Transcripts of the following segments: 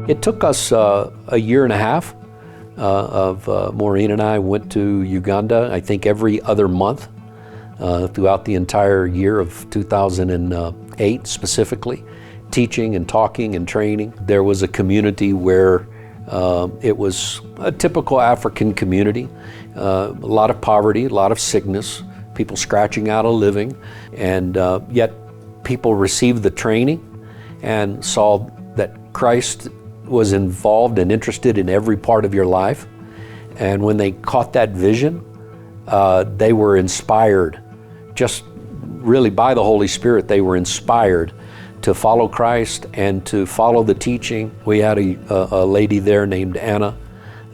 It took us a year and a half Maureen and I went to Uganda, I think every other month throughout the entire year of 2008 specifically, teaching and talking and training. There was a community where it was a typical African community, a lot of poverty, a lot of sickness, people scratching out a living, and yet people received the training and saw that Christ was involved and interested in every part of your life. And when they caught that vision, they were inspired, just really by the Holy Spirit, they were inspired to follow Christ and to follow the teaching. We had a lady there named Anna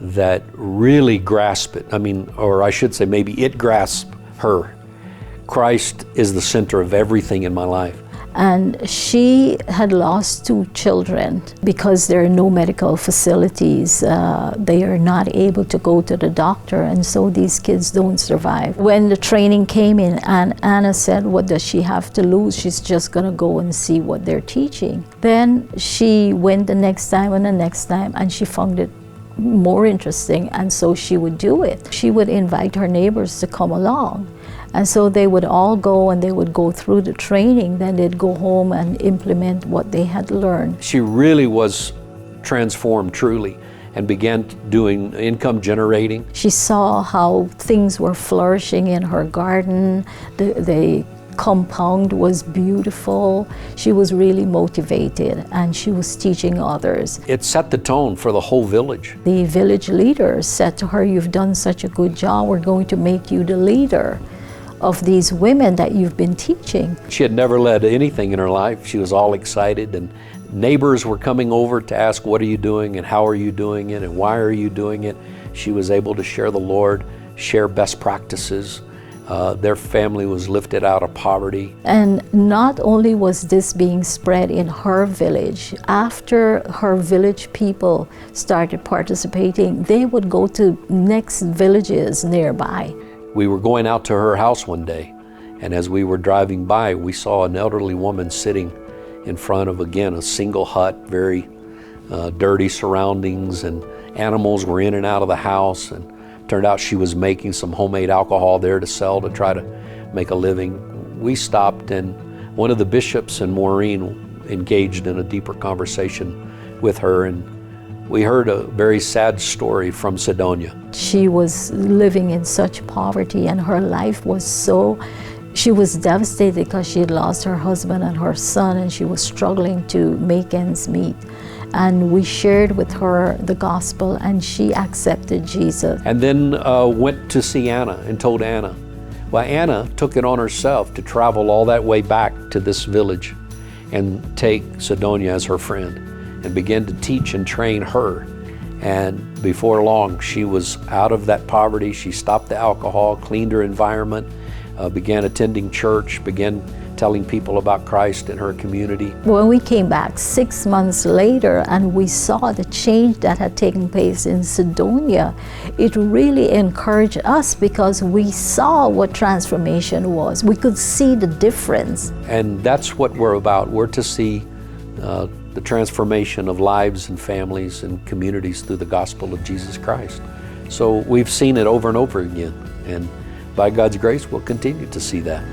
that really grasped it. I mean, or I should say maybe it grasped her. Christ is the center of everything in my life. And she had lost 2 children because there are no medical facilities. They are not able to go to the doctor, and so these kids don't survive. When the training came in, and Anna said, what does she have to lose? She's just gonna go and see what they're teaching. Then she went the next time and the next time, and she found it more interesting, and so she would do it. She would invite her neighbors to come along. And so they would all go and they would go through the training, then they'd go home and implement what they had learned. She really was transformed truly and began doing income generating. She saw how things were flourishing in her garden. The compound was beautiful. She was really motivated and she was teaching others. It set the tone for the whole village. The village leader said to her, "You've done such a good job, we're going to make you the leader of these women that you've been teaching." She had never led anything in her life. She was all excited, and neighbors were coming over to ask, what are you doing and how are you doing it and why are you doing it? She was able to share the Lord, share best practices. Their family was lifted out of poverty. And not only was this being spread in her village, after her village people started participating, they would go to next villages nearby. We were going out to her house one day, and as we were driving by, we saw an elderly woman sitting in front of, again, a single hut, very dirty surroundings, and animals were in and out of the house, and turned out she was making some homemade alcohol there to sell to try to make a living. We stopped, and one of the bishops and Maureen engaged in a deeper conversation with her, and we heard a very sad story from Sidonia. She was living in such poverty, and her life was she was devastated because she had lost her husband and her son, and she was struggling to make ends meet. And we shared with her the gospel, and she accepted Jesus. And then went to see Anna and told Anna. Well, Anna took it on herself to travel all that way back to this village and take Sidonia as her friend, and began to teach and train her. And before long, she was out of that poverty. She stopped the alcohol, cleaned her environment, began attending church, began telling people about Christ in her community. When we came back 6 months later and we saw the change that had taken place in Sidonia, it really encouraged us because we saw what transformation was. We could see the difference. And that's what we're about. We're to see the transformation of lives and families and communities through the gospel of Jesus Christ. So we've seen it over and over again, and by God's grace, we'll continue to see that.